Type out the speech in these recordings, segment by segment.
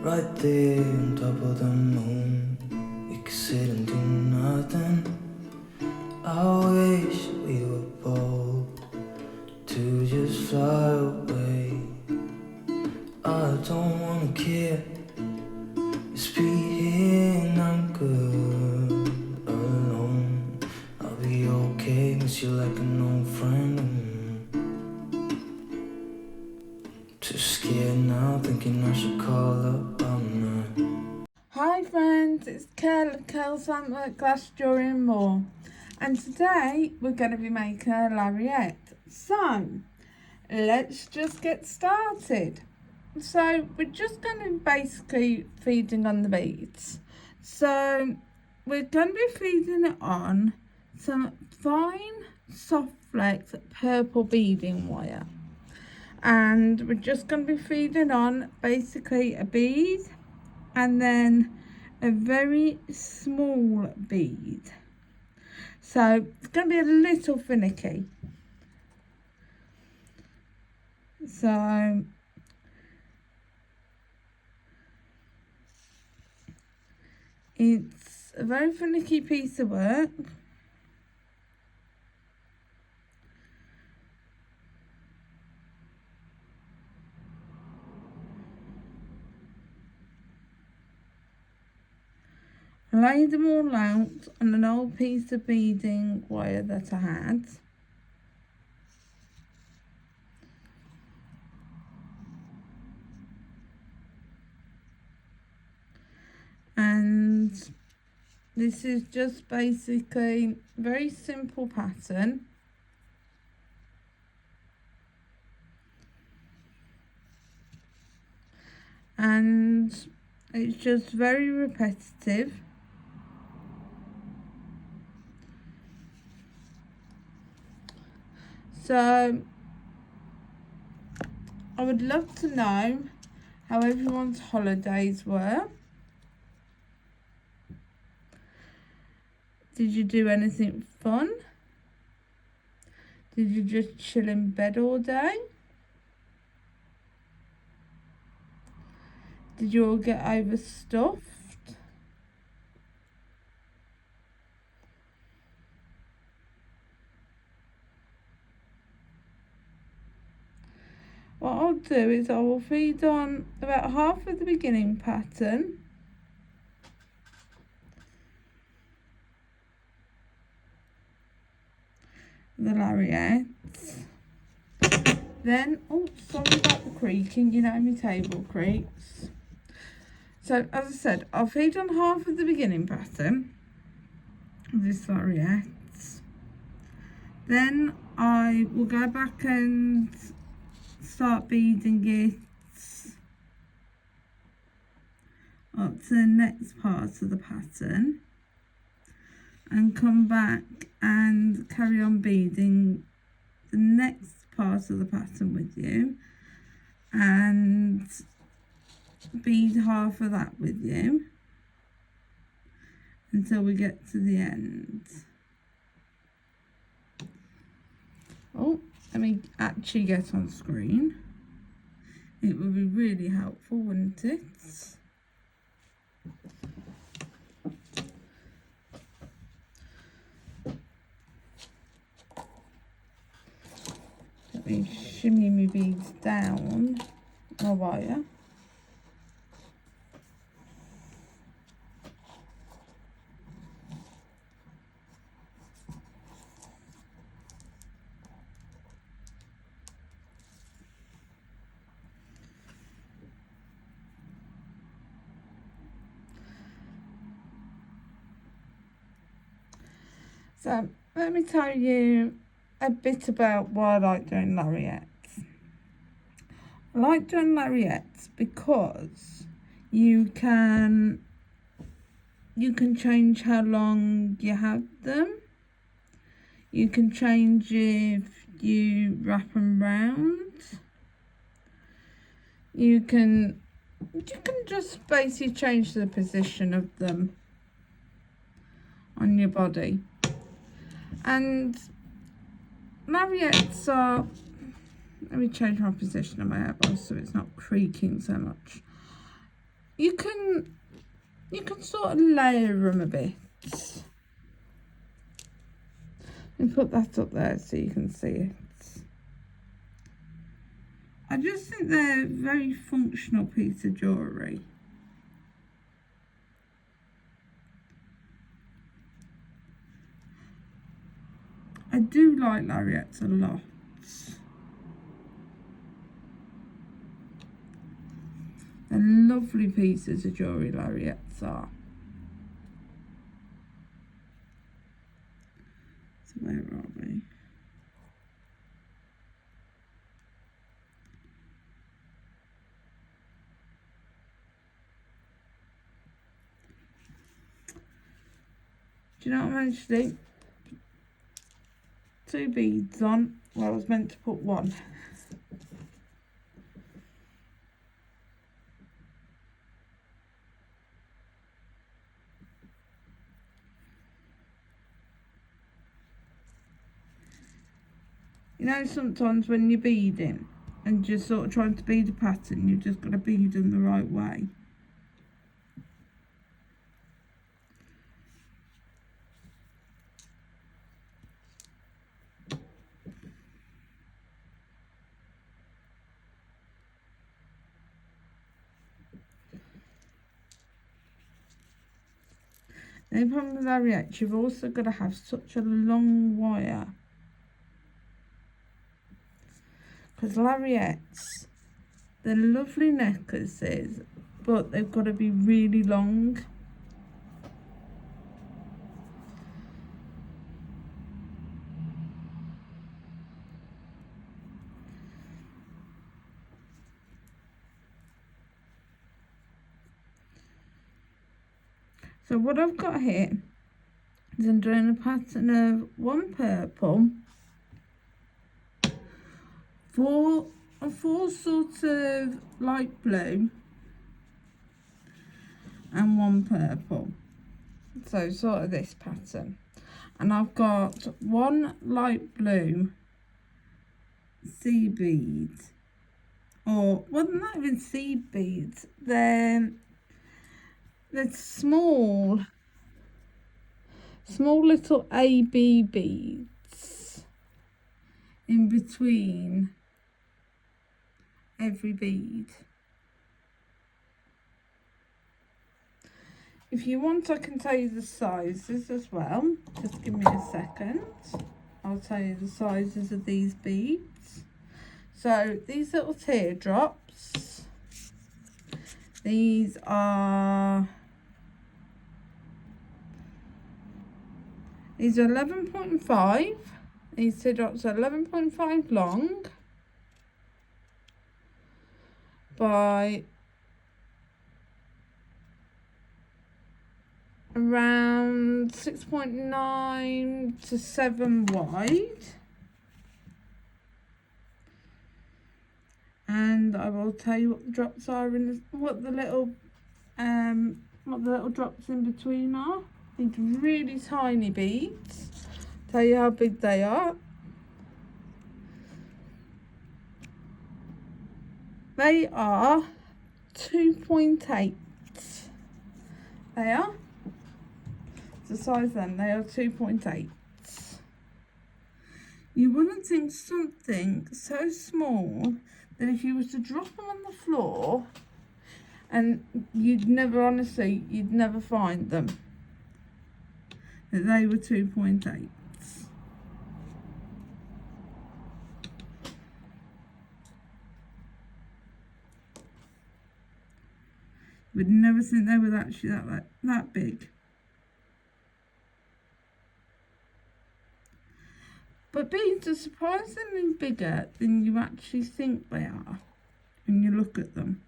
right there on top of the moon. We could sit and do nothing. I wish we were bold to just fly away. I don't wanna care, just be here and I'm good alone. I'll be okay, miss you like an old friend. Too scared now, thinking I should call up, I'm not. Hi friends, it's KLWGJewellery and more, and today we're going to be making a Lariat. So let's just get started. So we're just going to be basically feeding on the beads. So we're going to be feeding it on some fine Softflex purple beading wire. And we're just going to be feeding on basically a bead and then a very small bead. So it's going to be a little finicky. So it's a very finicky piece of work. I laid them all out on an old piece of beading wire that I had. And this is just basically a very simple pattern. And it's just very repetitive. So I would love to know how everyone's holidays were. Did you do anything fun? Did you just chill in bed all day? Did you all get overstuffed? What I'll do is I will feed on about half of the beginning pattern. The Lariats. Then, oh, sorry about the creaking, you know my table creaks. So, as I said, I'll feed on half of the beginning pattern of this Lariat. Then I will go back and start beading it up to the next part of the pattern and come back and carry on beading the next part of the pattern with you and bead half of that with you until we get to the end. Oh, let me actually get on screen. It would be really helpful, wouldn't it? Let me shimmy my beads down my wire. So let me tell you a bit about why I like doing Lariats. I like doing Lariats because you can change how long you have them. You can change if you wrap them round. You can just basically change the position of them on your body. And Lariats are, let me change my position of my elbow so it's not creaking so much. you can sort of layer them a bit. And put that up there so you can see it. I just think they're a very functional piece of jewellery. I do like Lariats a lot. They're lovely pieces of jewellery, Lariats are. So where are we? Do you know what I managed to do? 2 beads on. Well, I was meant to put 1. You know, sometimes when you're beading and just sort of trying to bead a pattern, you've just got to bead them the right way. The problem with Lariat, you've also got to have such a long wire. Because Lariats, they're lovely necklaces, but they've got to be really long. So what I've got here is I'm doing a pattern of 1 purple, 4 sort of light blue, and 1 purple. So sort of this pattern. And I've got 1 light blue seed bead, or well, not even seed beads. They're small little AB beads in between every bead. If you want, I can tell you the sizes as well. Just give me a second. I'll tell you the sizes of these beads. So these little teardrops, these are 11.5. These teardrops are 11.5 long by around 6.9 to 7 wide. And I will tell you what the drops are in what the little drops in between are. These really tiny beads. Tell you how big they are. They are 2.8. They are. The size then, they are 2.8. You wouldn't think something so small that if you was to drop them on the floor, and you'd never find them, that they were 2.8. Would never think they were actually that big. But beads are surprisingly bigger than you actually think they are when you look at them.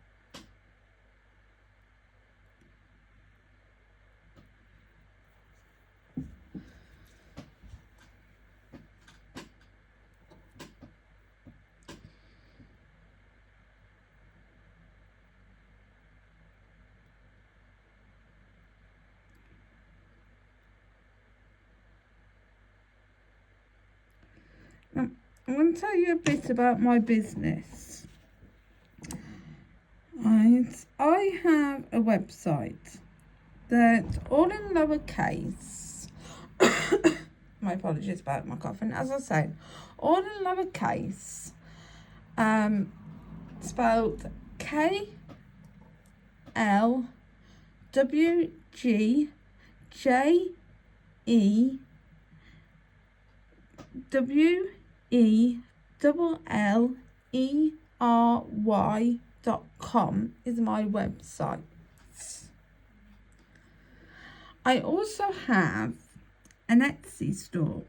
I want to tell you a bit about my business. Right, I have a website that's all in lowercase. My apologies about my coughing. As I said, all in lowercase, spelled KLWGJewellery.com is my website. I also have an Etsy store,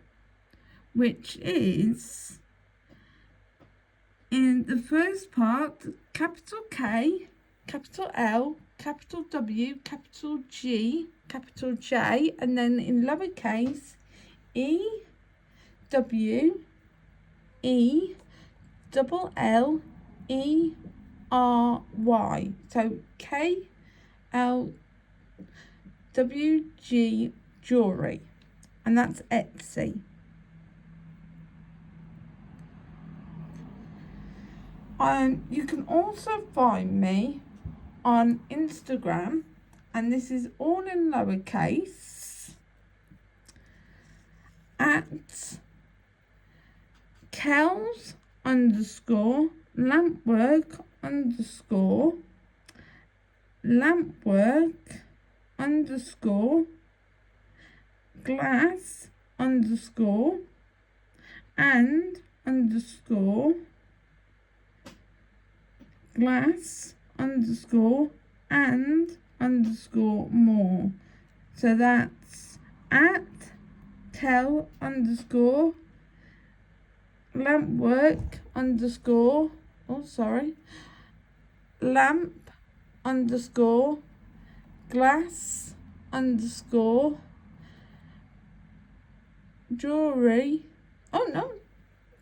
which is in the first part, capital K, capital L, capital W, capital G, capital J, and then in lowercase E, W, E, double L, E, R, Y. So KLWG Jewellery, and that's Etsy. You can also find me on Instagram, and this is all in lowercase, at Kells _ lampwork _ glass _ and glass and more. So that's at Kel _ lampwork lamp _ glass _ jewellery. Oh no,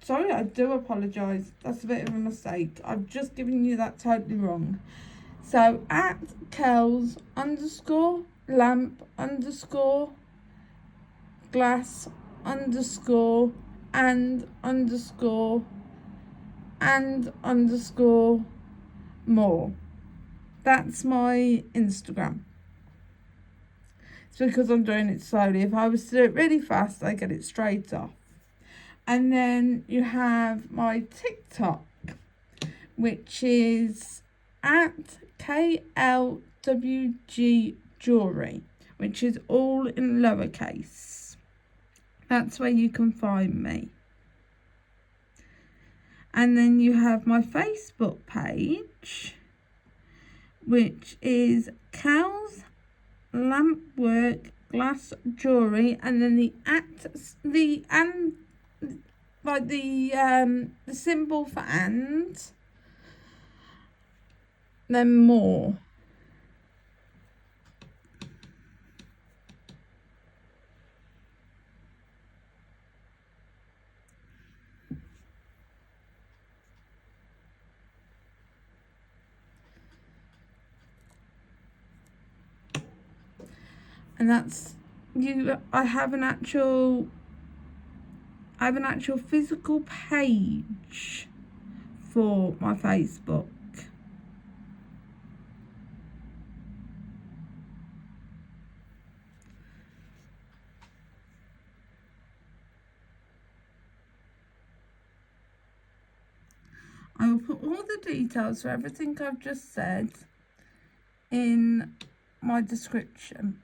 sorry, I do apologise. That's a bit of a mistake. I've just given you that totally wrong. So at Kells _ lamp _ glass _ and more. That's my Instagram. It's because I'm doing it slowly. If I was to do it really fast, I get it straight off. And then you have my TikTok, which is at KLWGJewellery, which is all in lowercase. That's where you can find me. And then you have my Facebook page, which is Kells Lampwork Glass Jewellery, and then the symbol for and, then more. And that's you. I have an actual physical page for my Facebook. I will put all the details for everything I've just said in my description.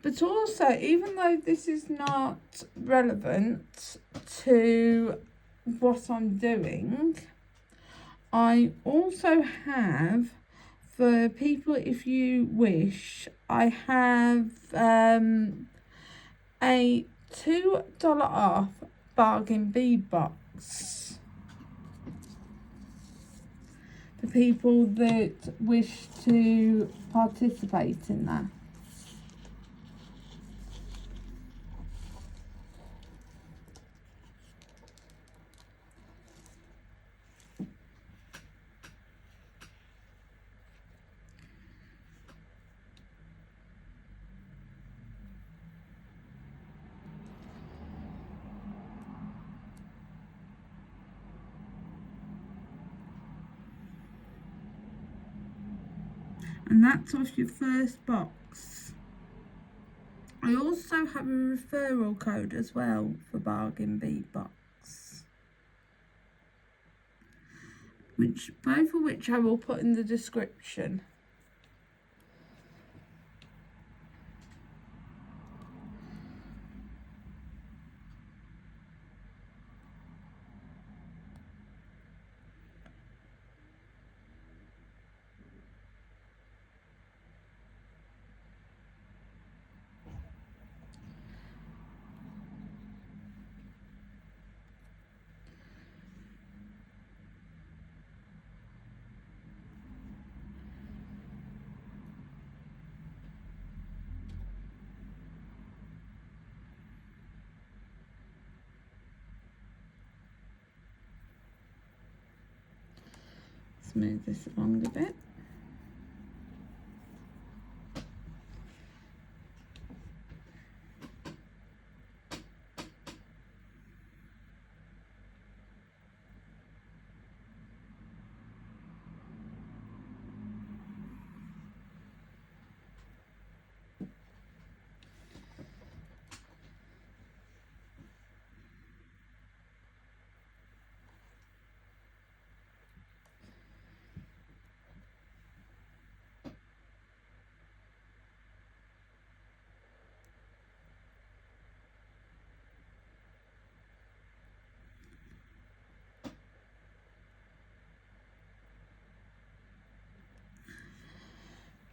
But also, even though this is not relevant to what I'm doing, I also have, for people if you wish, I have a $2 off Bargain Bead Box for people that wish to participate in that. and that's off your first box. I also have a referral code as well for Bargain Bead Box, both of which I will put in the description. Let's move this along a bit.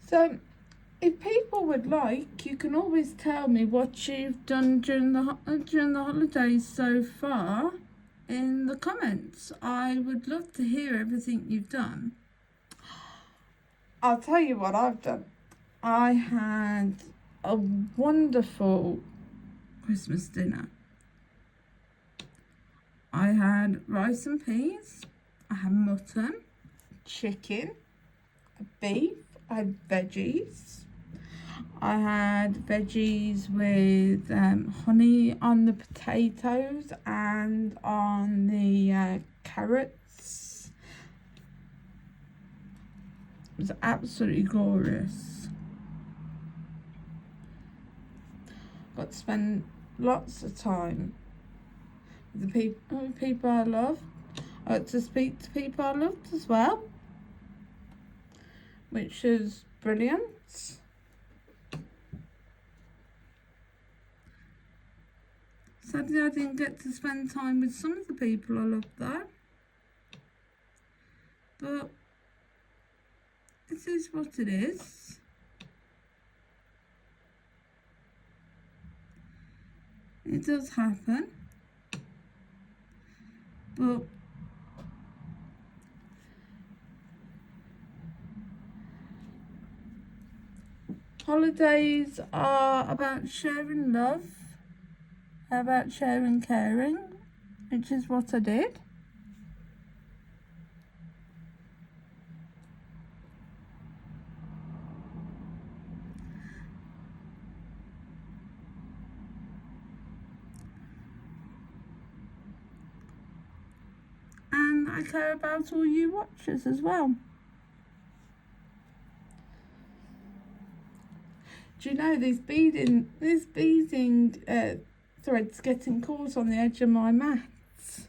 So, if people would like, you can always tell me what you've done during the holidays so far in the comments. I would love to hear everything you've done. I'll tell you what I've done. I had a wonderful Christmas dinner. I had rice and peas, I had mutton, chicken, beef, I had veggies. I had veggies with honey on the potatoes and on the carrots. It was absolutely glorious. Got to spend lots of time with the people I love. I got to speak to people I loved as well, which is brilliant. Sadly, I didn't get to spend time with some of the people I loved though. But this is what it is. It does happen. But holidays are about sharing love, about sharing caring, which is what I did. And I care about all you watchers as well. Do you know these beading threads getting caught on the edge of my mats?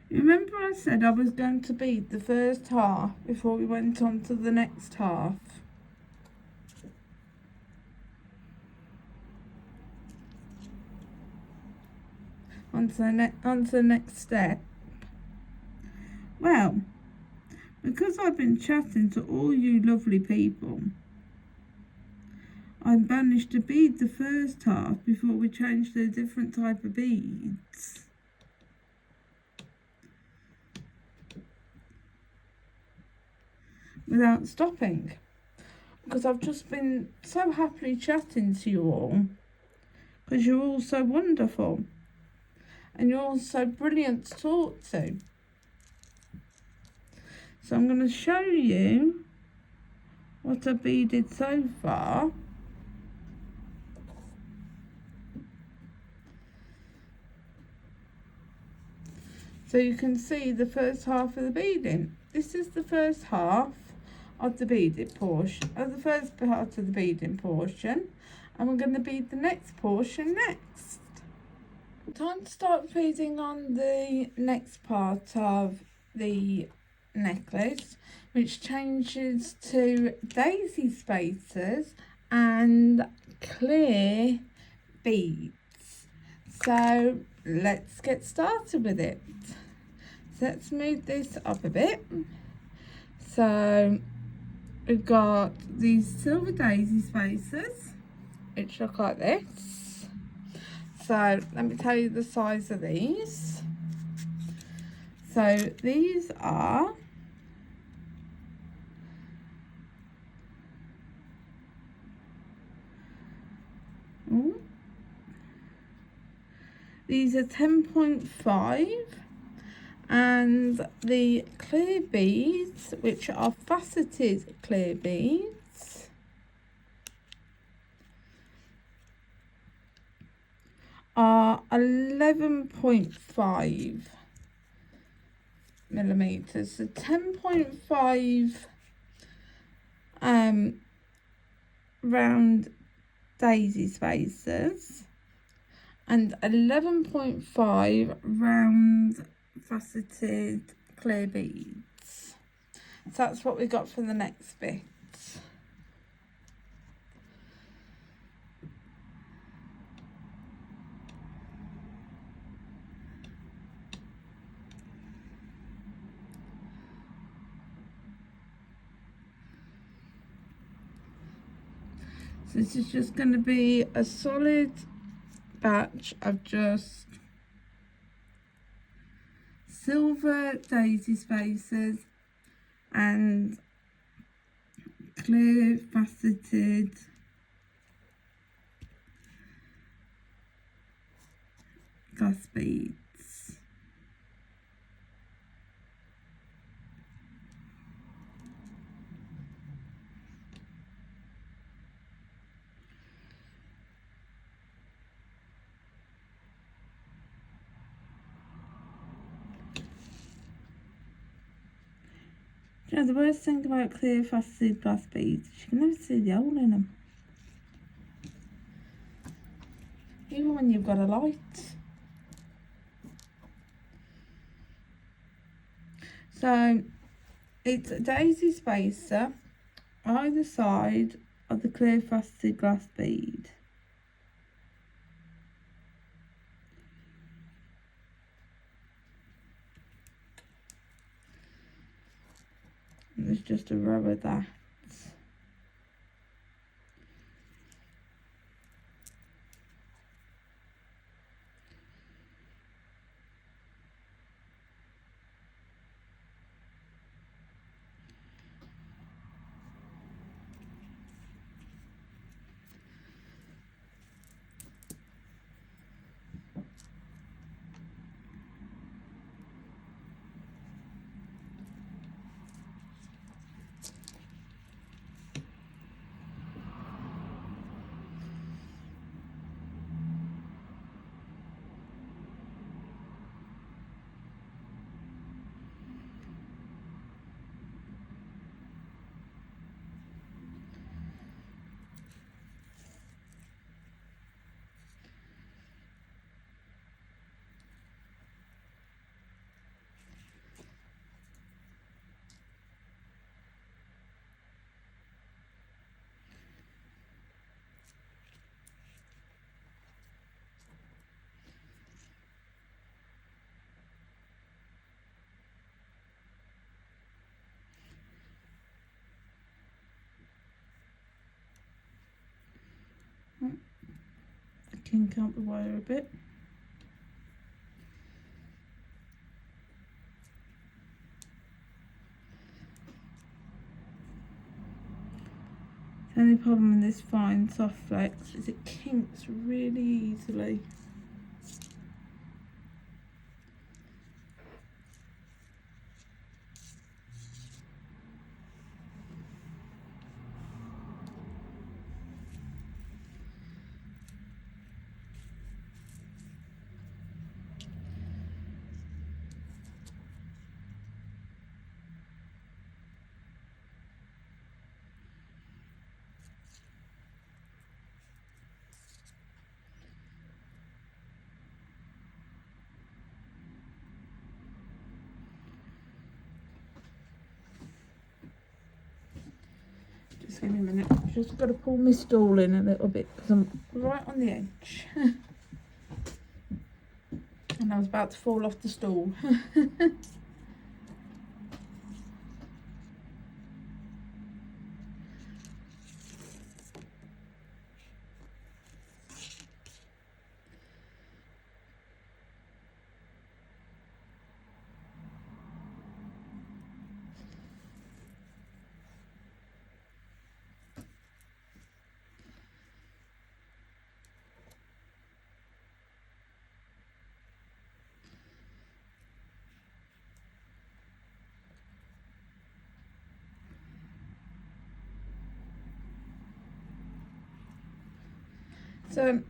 Remember I said I was going to bead the first half before we went on to the next half? On to the next step. Well, because I've been chatting to all you lovely people, I managed to bead the first half before we changed to a different type of beads. Without stopping. Because I've just been so happily chatting to you all. Because you're all so wonderful. And you're all so brilliant to talk to. So I'm going to show you what I've beaded so far. So you can see the first half of the beading. This is the first half of the beaded portion, of the first part of the beading portion, and we're going to bead the next portion next. Time to start beading on the next part of the necklace, which changes to daisy spaces and clear beads. So let's get started with it. So let's move this up a bit. So we've got these silver daisy spaces, which look like this. So let me tell you the size of these. So these are these are 10.5, and the clear beads, which are faceted clear beads, are 11.5 millimeters. So 10.5 round daisy spaces and 11.5 round faceted clear beads. So that's what we got for the next bit. So this is just going to be a solid batch of just silver daisy spaces and clear faceted glass beads. You know, the worst thing about clear faceted glass beads is you can never see the hole in them. Even when you've got a light. So it's a daisy spacer either side of the clear faceted glass bead. And there's just a row of that. kink out the wire a bit. The only problem with this fine soft flex is it kinks really easily. Just give me a minute. I've just got to pull my stool in a little bit because I'm right on the edge. And I was about to fall off the stool. So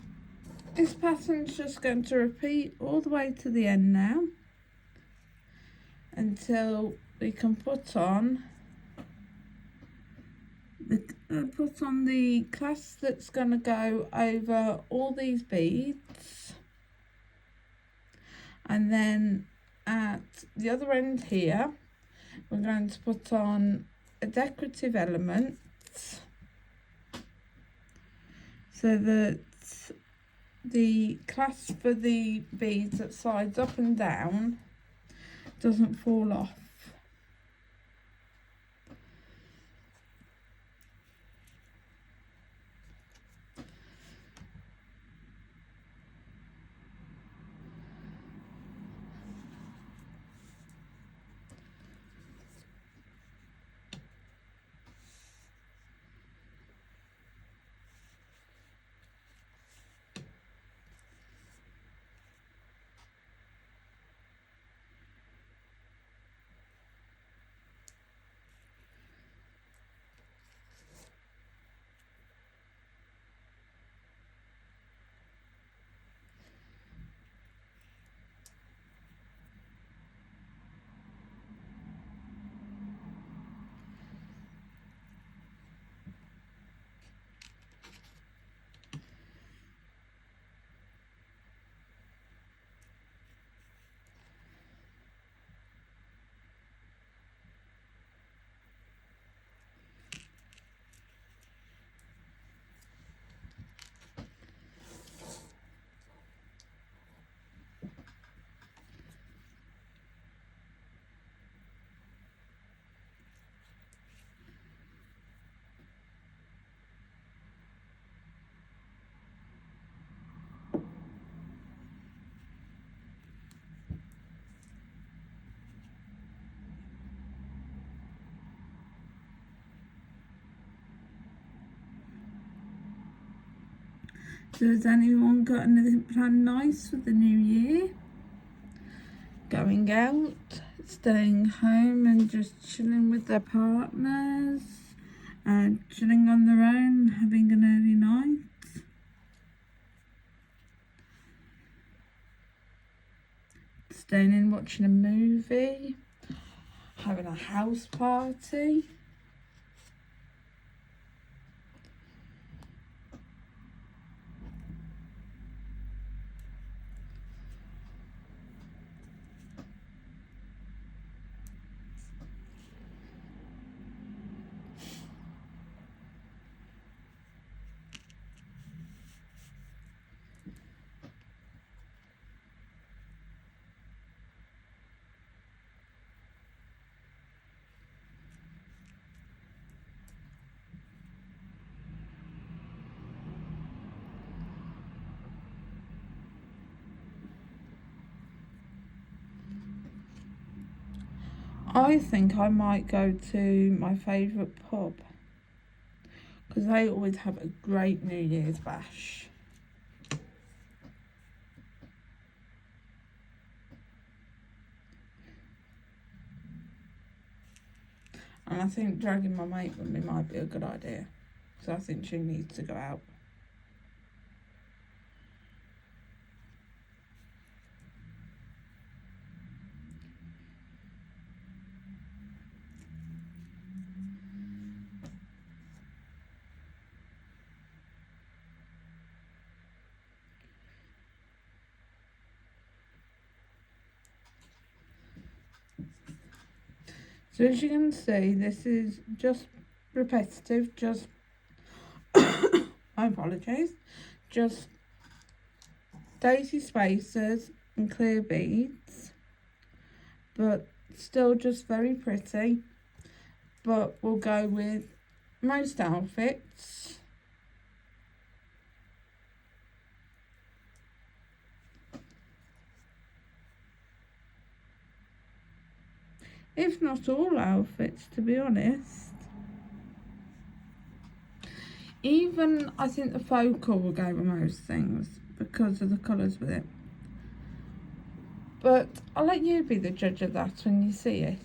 this pattern's just going to repeat all the way to the end now until we can put on the clasp that's going to go over all these beads, and then at the other end here we're going to put on a decorative element so that the clasp for the beads that slides up and down doesn't fall off. So has anyone got anything planned nice for the new year? Going out, staying home and just chilling with their partners, chilling on their own, having an early night. Staying in, watching a movie, having a house party. I think I might go to my favourite pub because they always have a great New Year's bash. And I think dragging my mate with me might be a good idea. So I think she needs to go out. So as you can see, this is just repetitive, just, my apologies, just daisy spacers and clear beads, but still just very pretty, but will go with most outfits. If not all outfits, to be honest. Even, I think the focal will go with most things because of the colours with it. But I'll let you be the judge of that when you see it.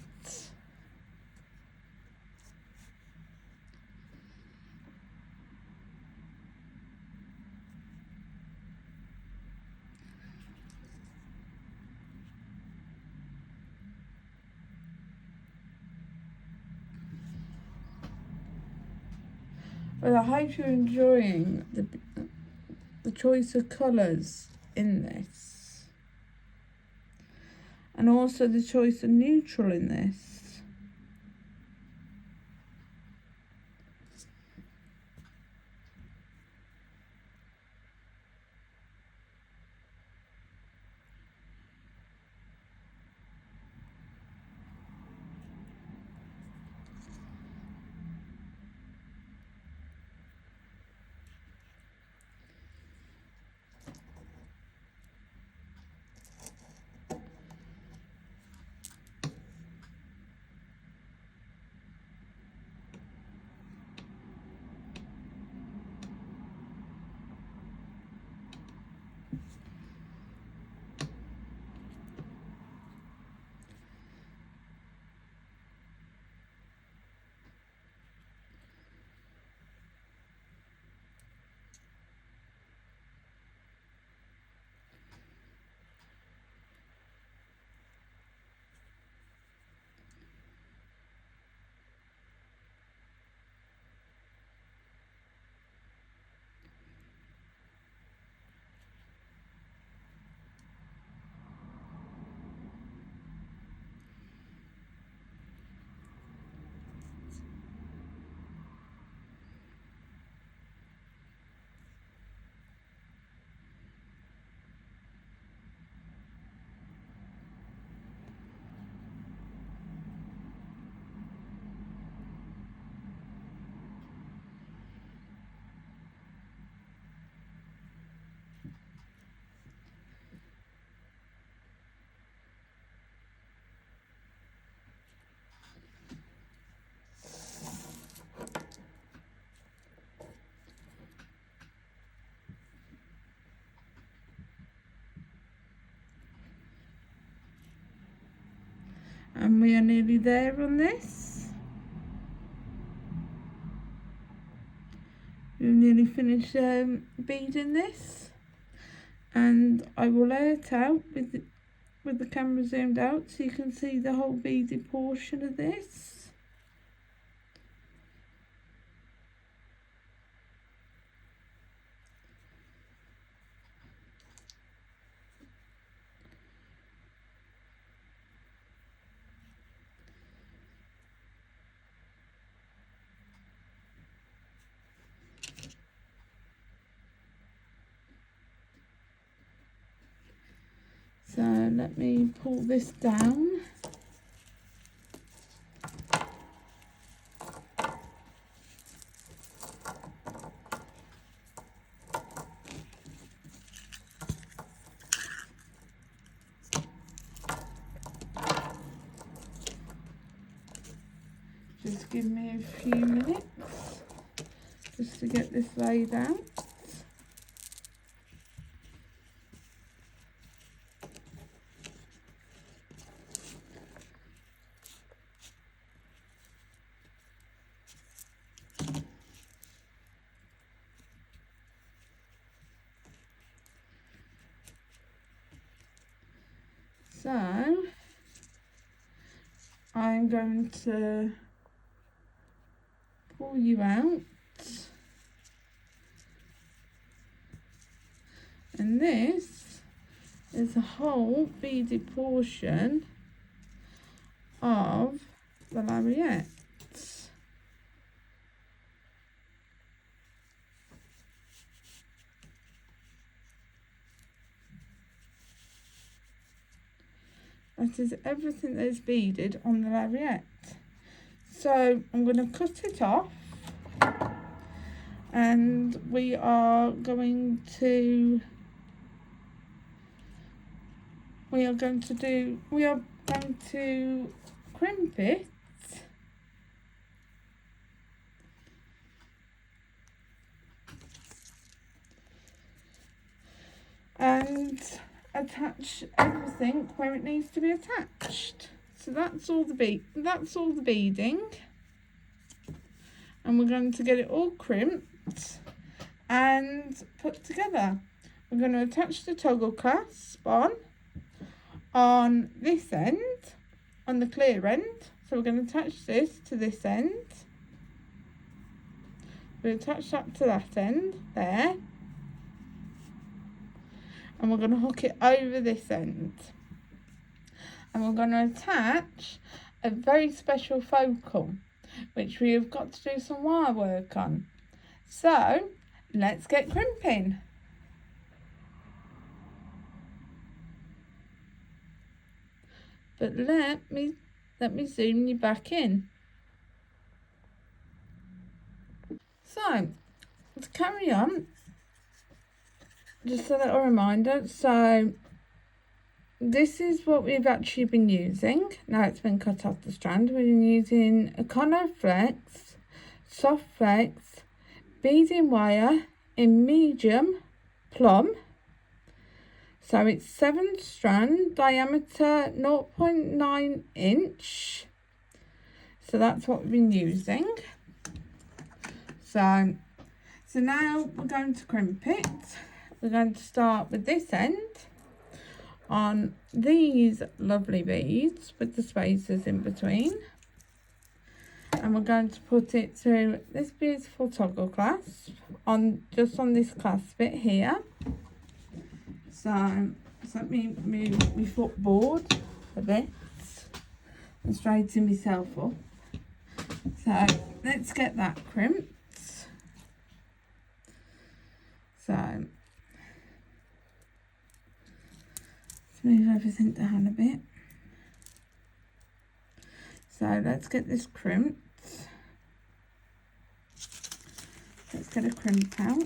Well, I hope you're enjoying the choice of colours in this. And also the choice of neutral in this. And we are nearly there on this. We've nearly finished beading this, and I will lay it out with the camera zoomed out so you can see the whole beaded portion of this. So let me pull this down. Just give me a few minutes just to get this laid out. So I'm going to pull you out, and this is a whole beaded portion of the Lariat. That is everything that is beaded on the Lariat. So I'm going to cut it off, and we are going to crimp it and attach everything where it needs to be attached. So that's all the beading, and we're going to get it all crimped and put together. We're going to attach the toggle clasp on this end, on the clear end. So we're going to attach this to this end. We'll attach that to that end there, and we're going to hook it over this end, and we're going to attach a very special focal which we have got to do some wire work on. So let's get crimping. But let me zoom you back in. So to carry on, just a little reminder, so this is what we've actually been using. Now it's been cut off the strand. We've been using a Softflex, Softflex beading wire in medium plum. So it's 7 strand, diameter 0.9 inch. So that's what we've been using. So now we're going to crimp it. We're going to start with this end on these lovely beads with the spaces in between, and we're going to put it through this beautiful toggle clasp on just on this clasp bit here. So let me move my footboard a bit and straighten myself up. So let's get that crimped. So let's move everything down a bit. So let's get this crimped. Let's get a crimp out.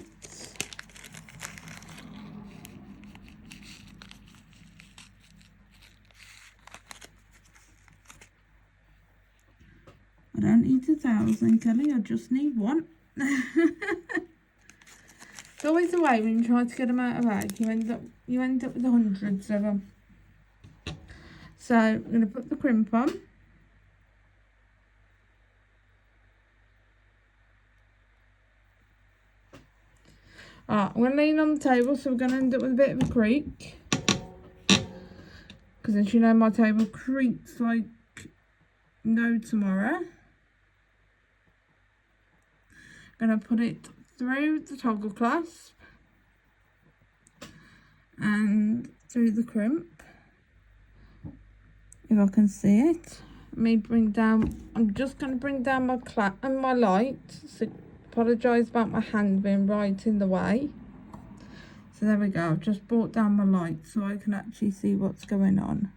I don't need 1,000, Kelly, I just need one. It's always the way when you try to get them out of bag, you end up with hundreds of them. So I'm going to put the crimp on. I'm going to lean on the table, so we're going to end up with a bit of a creak. Because as you know, my table creaks like no tomorrow. I'm going to put it through the toggle clasp and through the crimp, if I can see it. I'm just going to bring down my light, so apologise about my hand being right in the way. So there we go, I've just brought down my light so I can actually see what's going on.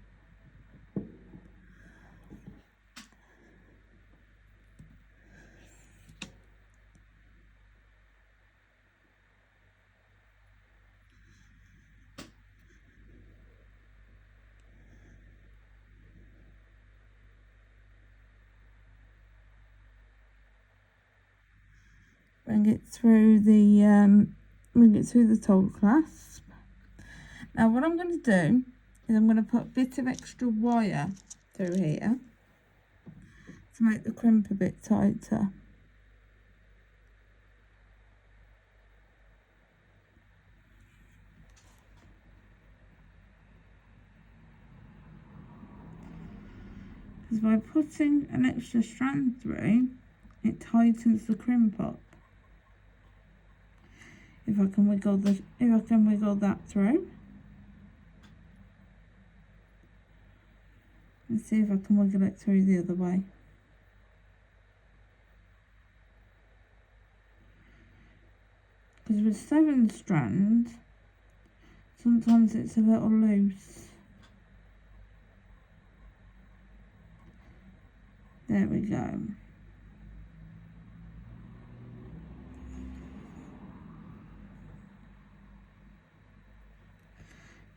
bring it through the toggle clasp. Now what I'm going to do is I'm going to put a bit of extra wire through here to make the crimp a bit tighter. Because by putting an extra strand through, it tightens the crimp up. If I can wiggle that through. Let's see if I can wiggle it through the other way. Because with 7 strands, sometimes it's a little loose. There we go.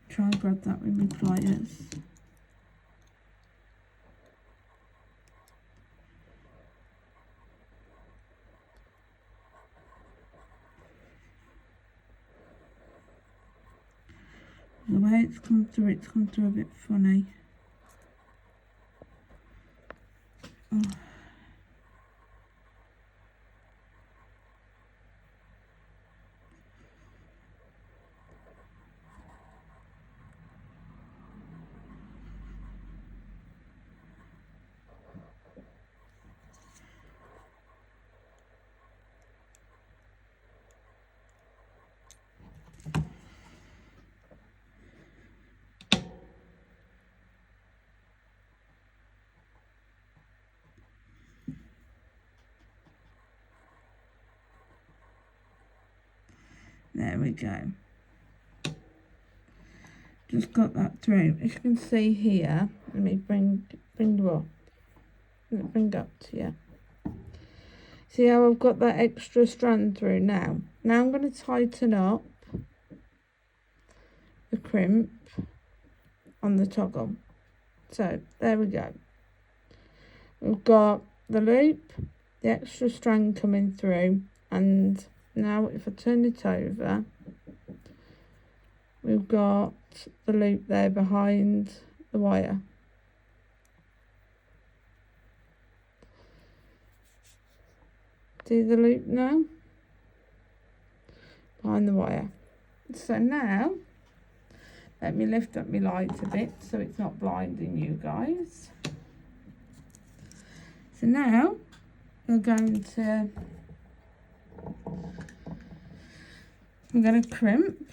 Try and grab that with my pliers. The way it's come through a bit funny. Oh. There we go. Just got that through. As you can see here, let me bring you up. Bring up to you. See how I've got that extra strand through now? Now I'm going to tighten up the crimp on the toggle. So there we go. We've got the loop, the extra strand coming through, and now if I turn it over, we've got the loop there behind the wire. See the loop now? Behind the wire. So now, let me lift up my light a bit so it's not blinding you guys. So now, we're going to crimp.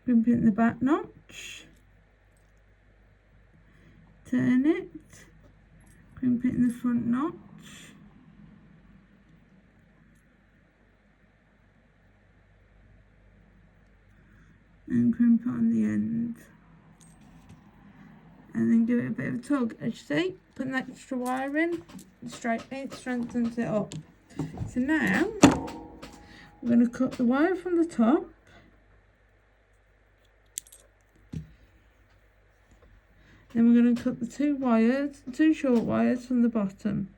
Crimp it in the back notch. Turn it. Crimp it in the front notch. And crimp it on the end. And then give it a bit of a tug. As you see, put an extra wire in, it strengthens it up. So now, we're going to cut the wire from the top. Then we're going to cut the two short wires from the bottom.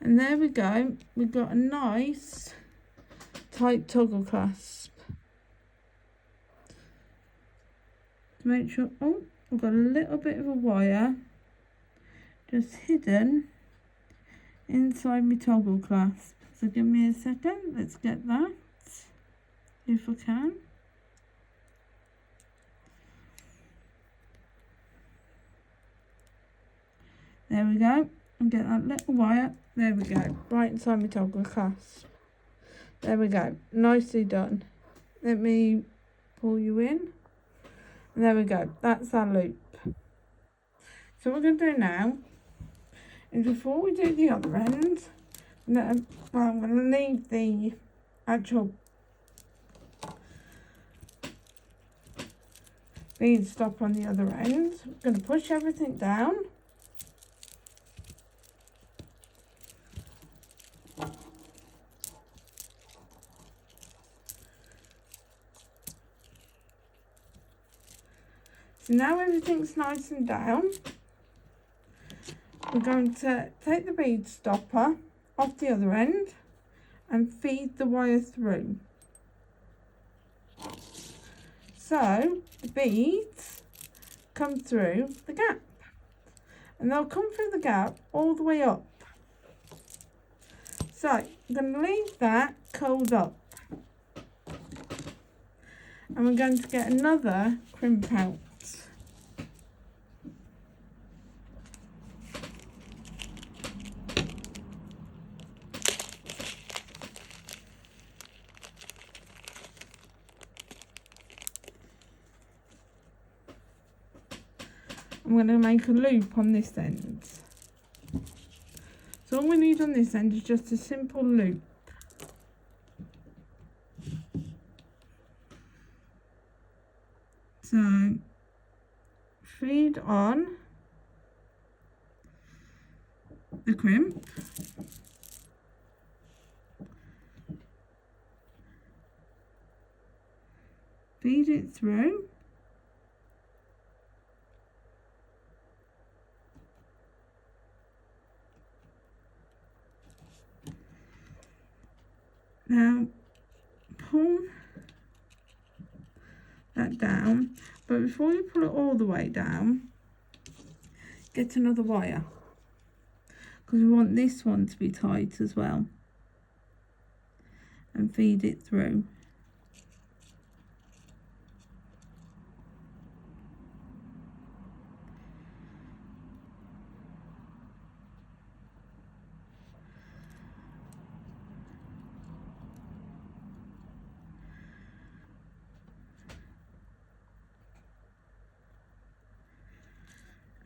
And there we go, we've got a nice tight toggle clasp. To make sure, oh, I've got a little bit of a wire just hidden inside my toggle clasp. So give me a second, let's get that, if I can. There we go, and get that little wire, there we go, right inside my toggle clasp. There we go, nicely done. Let me pull you in. And there we go, that's our loop. So what we're going to do now is, before we do the other end, I'm going to leave the actual bead stop on the other end. I'm going to push everything down. So now everything's nice and down, we're going to take the bead stopper off the other end and feed the wire through. So the beads come through the gap, and they'll come through the gap all the way up. So I'm going to leave that curled up, and we're going to get another crimp out. I'm going to make a loop on this end. So all we need on this end is just a simple loop. So feed on the crimp, feed it through, now pull that down, but before you pull it all the way down, get another wire, because we want this one to be tight as well, and feed it through.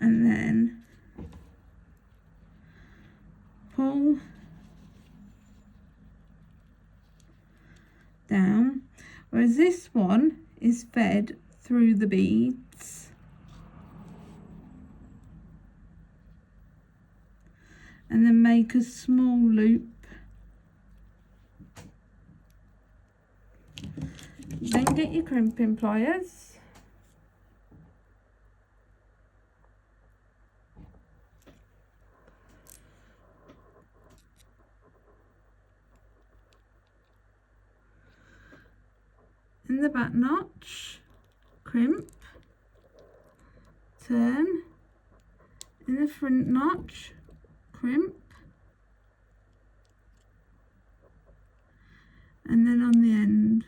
And then pull down, whereas this one is fed through the beads, and then make a small loop, then get your crimping pliers, in the back notch, crimp, turn, in the front notch, crimp, and then on the end.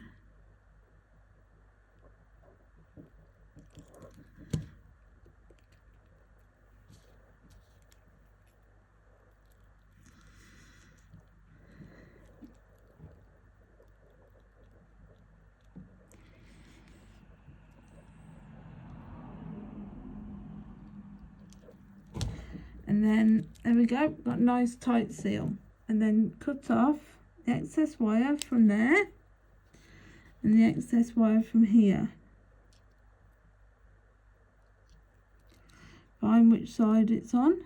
And then there we go, got a nice tight seal. And then cut off the excess wire from there and the excess wire from here. Find which side it's on.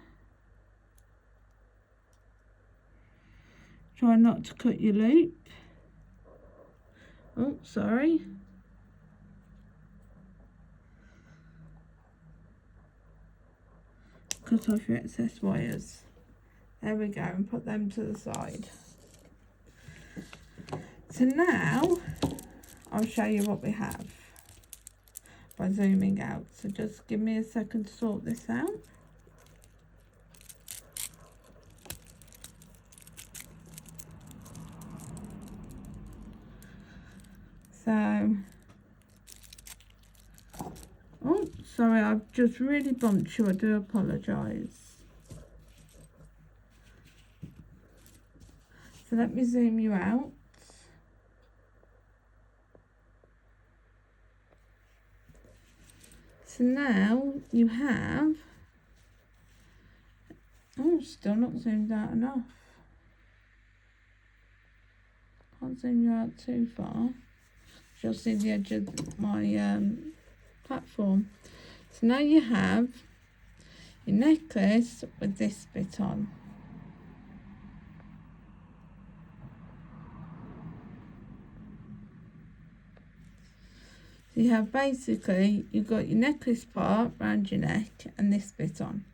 Try not to cut your loop. Oh, sorry. Cut off your excess wires. There we go, and put them to the side. So now I'll show you what we have by zooming out. So just give me a second to sort this out. So, oh, sorry, I've just really bumped you. I do apologise. So let me zoom you out. So now you have, oh, still not zoomed out enough. Can't zoom you out too far. You'll see the edge of my platform. So now you have your necklace with this bit on. So So you have basically, you've got your necklace part around your neck and this bit on.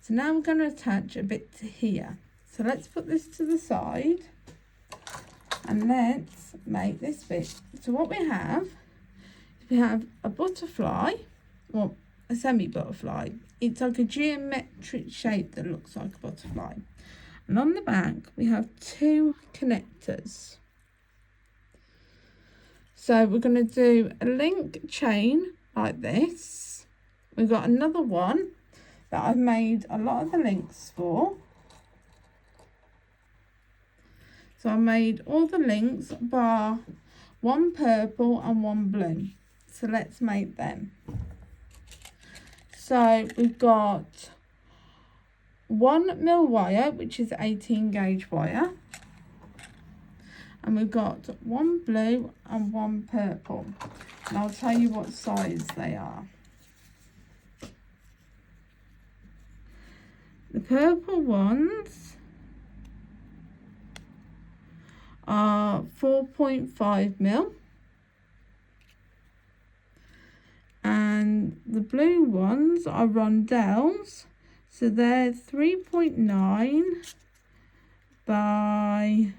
So now I'm going to attach a bit to here. So let's put this to the side and let's make this bit. So what we have a butterfly, well, a semi-butterfly. It's like a geometric shape that looks like a butterfly. And on the back, we have 2 connectors. So we're going to do a link chain like this. We've got another one that I've made a lot of the links for. So I made all the links bar one purple and one blue. So let's make them. So we've got 1mm wire, which is 18 gauge wire. And we've got 1 blue and 1 purple. And I'll tell you what size they are. The purple ones are 4.5mm. And the blue ones are rondelles. So they're 3.9 by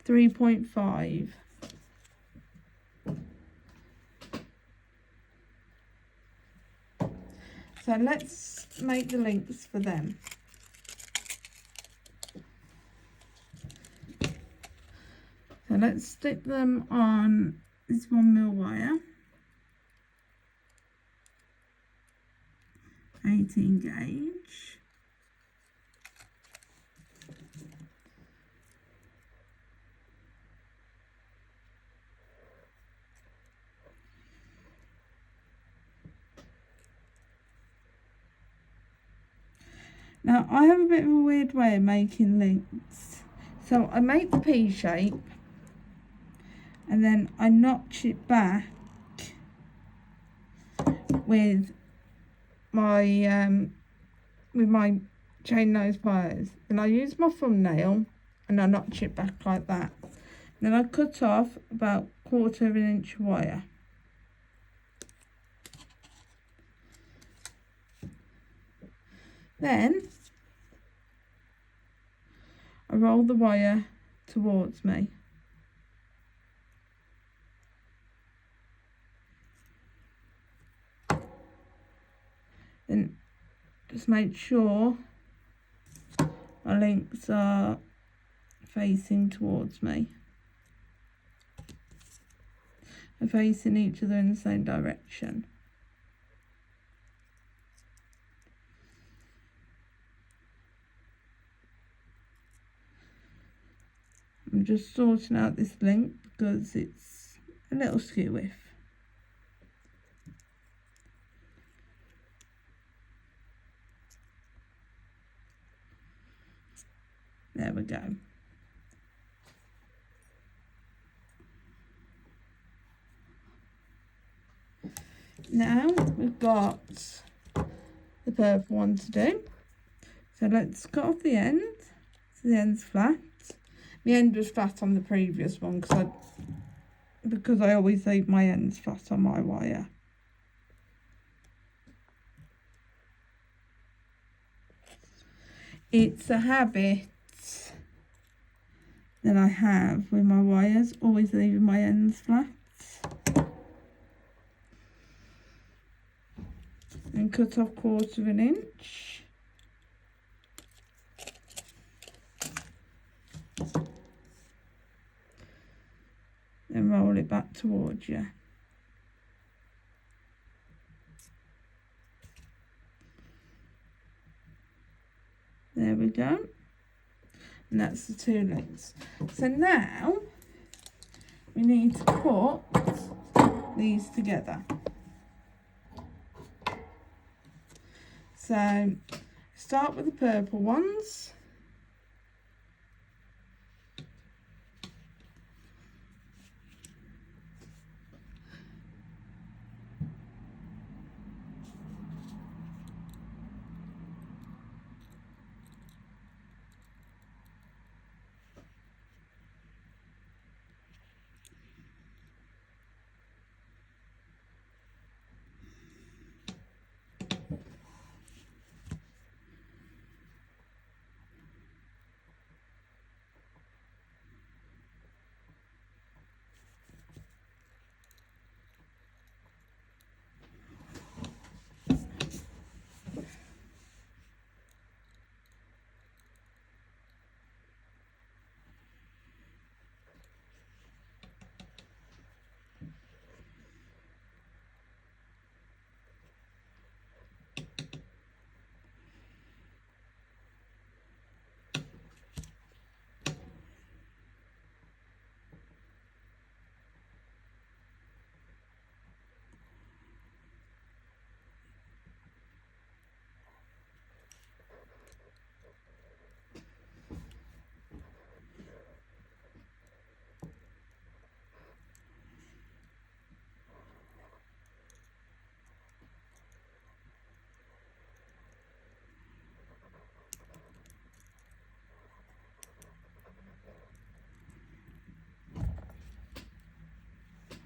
3.5. So let's make the links for them. So let's stick them on this 1mm wire, 18 gauge. Now I have a bit of a weird way of making links. So I make the P shape and then I notch it back with my chain nose pliers. Then I use my thumbnail and I notch it back like that. Then I cut off about 1/4 inch wire. Then I roll the wire towards me. Then just make sure my links are facing towards me and facing each other in the same direction. I'm just sorting out this link because it's a little skew-iff. There we go. Now we've got the purple one to do. So let's cut off the end. So the end's flat. The end was flat on the previous one because I always leave my ends flat on my wire. It's a habit that I have with my wires, always leaving my ends flat. And cut off 1/4 inch. And roll it back towards you. There we go. And that's the 2 links. So now we need to put these together. So start with the purple ones.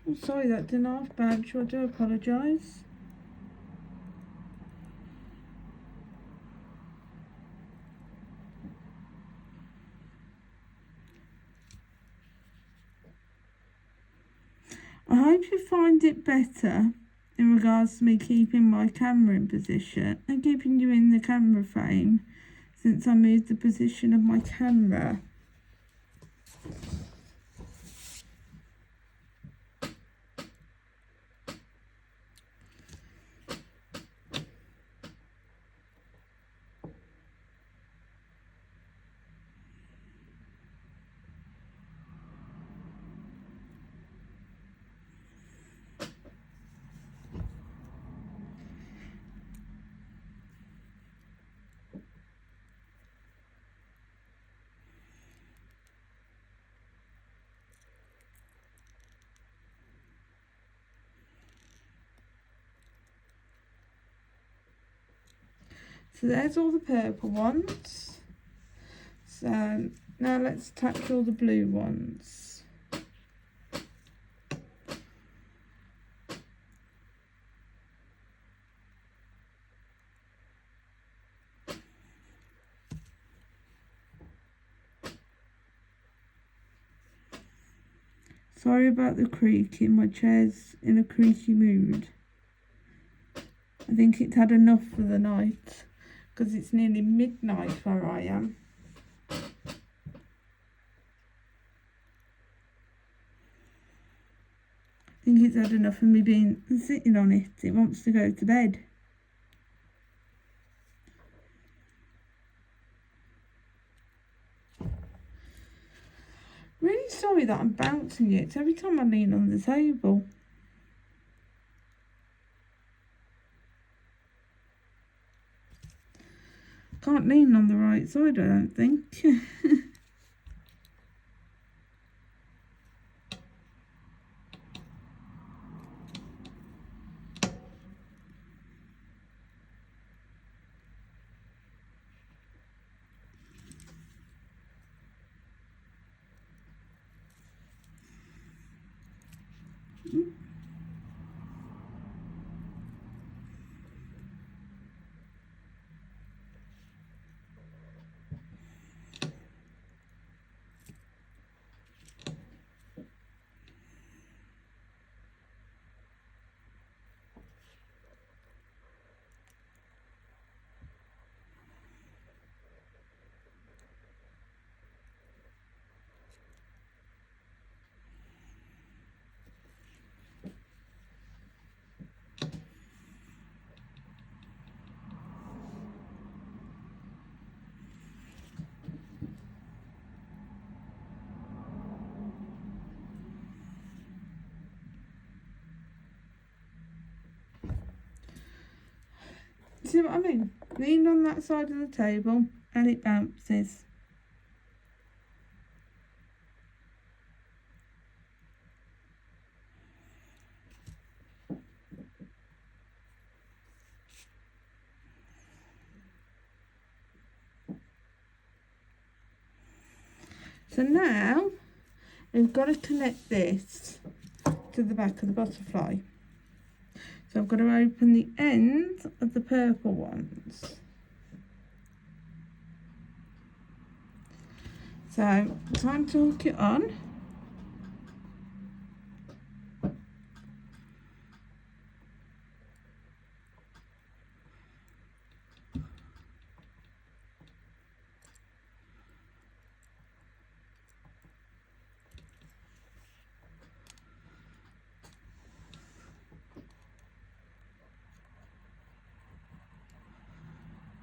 Oh, sorry, that didn't half bounce you. I do apologise. I hope you find it better in regards to me keeping my camera in position and keeping you in the camera frame since I moved the position of my camera. So there's all the purple ones. So now let's attach all the blue ones. Sorry about the creaking, my chair's in a creaky mood. I think it's had enough for the night because it's nearly midnight where I am. I think it's had enough of me being sitting on it. It wants to go to bed. Really sorry that I'm bouncing it every time I lean on the table. Can't lean on the right side, I don't think. See what I mean? Lean on that side of the table and it bounces. So now we've got to connect this to the back of the butterfly. So I've got to open the end of the purple ones. So time to hook it on.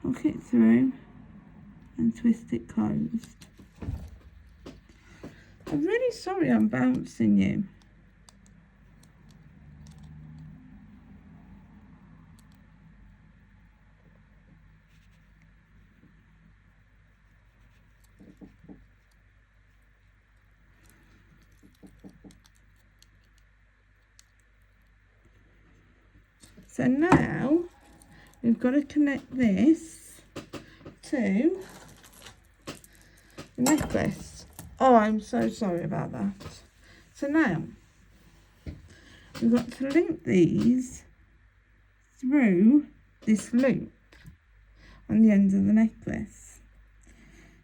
Hook it through and twist it closed. I'm really sorry I'm bouncing you. So now we've got to connect this to the necklace. Oh, I'm so sorry about that. So now we've got to link these through this loop on the end of the necklace.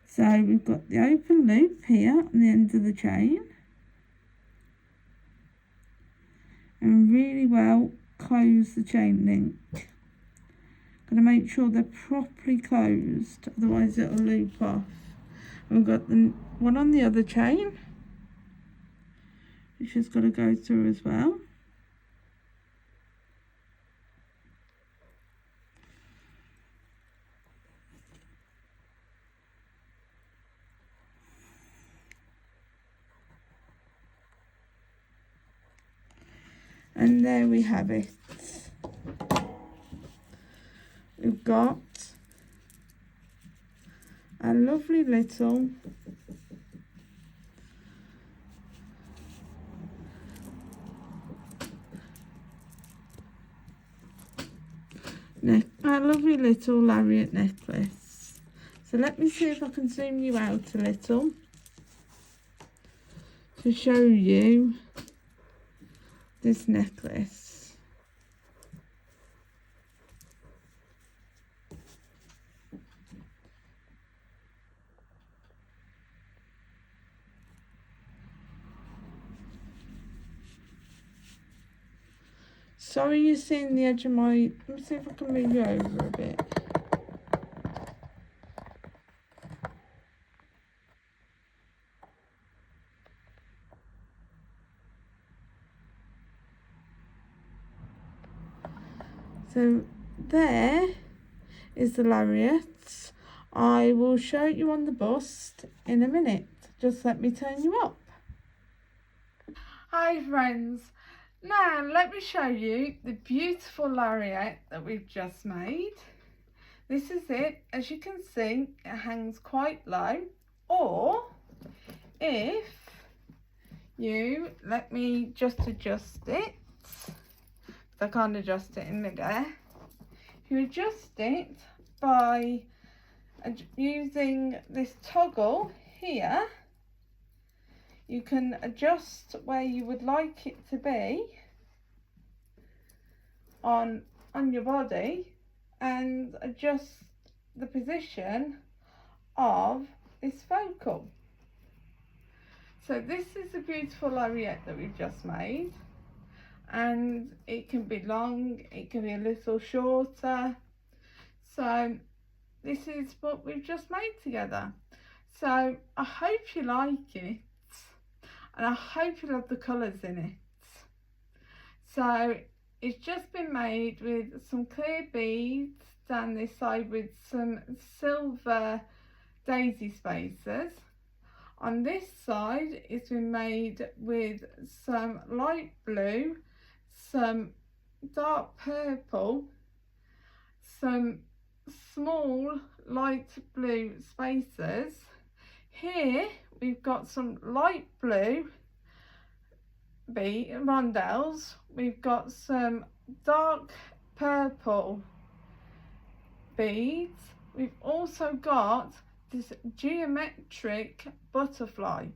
So we've got the open loop here on the end of the chain, and really well close the chain link. Got to make sure they're properly closed, otherwise it'll loop off. And we've got the one on the other chain, which has got to go through as well. And there we have it. We've got a lovely little lariat necklace. So let me see if I can zoom you out a little to show you this necklace. Sorry you're seeing the edge of my... Let me see if I can move you over a bit. So there is the lariat. I will show you on the bust in a minute. Just let me turn you up. Hi friends. Now let me show you the beautiful lariat that we've just made. This is it. As you can see, it hangs quite low. Or if you let me just adjust it, I can't adjust it in midair. If you adjust it by using this toggle here, you can adjust where you would like it to be on your body and adjust the position of this focal. So this is a beautiful lariat that we've just made, and it can be long, it can be a little shorter. So this is what we've just made together. So I hope you like it, and I hope you love the colours in it. So it's just been made with some clear beads down this side with some silver daisy spacers. On this side it's been made with some light blue, some dark purple, some small light blue spacers. Here we've got some light blue bead rondelles, we've got some dark purple beads, we've also got this geometric butterfly.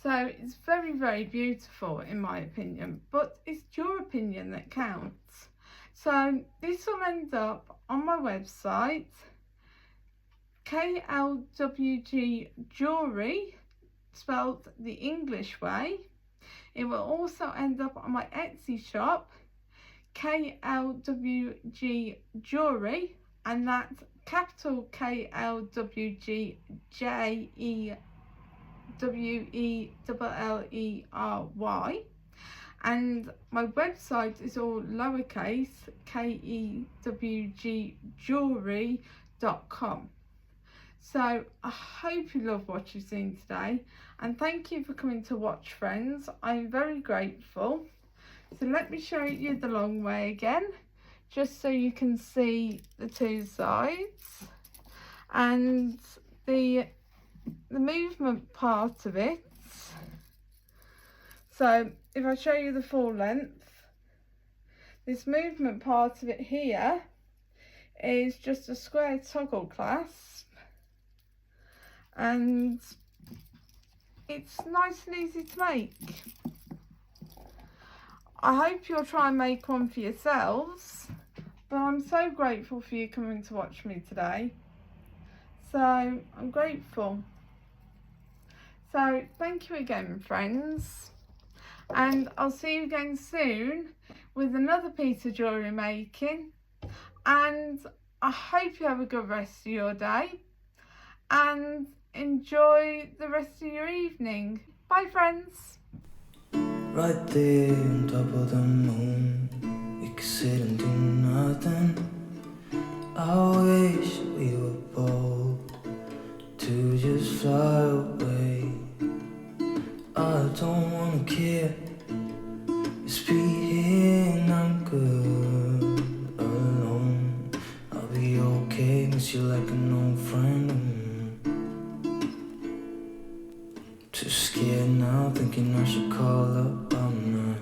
So it's very, very beautiful in my opinion, but it's your opinion that counts. So this will end up on my website, KLWGJewellery, spelled the English way. It will also end up on my Etsy shop, KLWGJewellery, and that's capital KLWGJewellery, and my website is all lowercase, KEWGjewellery.com. So I hope you love what you've seen today, and thank you for coming to watch, friends. I'm very grateful. So let me show you the long way again, just so you can see the two sides and the movement part of it. So if I show you the full length, this movement part of it here is just a square toggle clasp, and it's nice and easy to make. I hope you'll try and make one for yourselves. But I'm so grateful for you coming to watch me today. So I'm grateful. So thank you again, friends. And I'll see you again soon with another piece of jewellery making. And I hope you have a good rest of your day. And enjoy the rest of your evening. Bye, friends. Right there on top of the moon, we could sit and do nothing. I wish we were bold to just fly away. I don't wanna care, just be here and I'm good alone. I'll be okay, miss you like an old friend. Too scared now, thinking I should call up. I'm not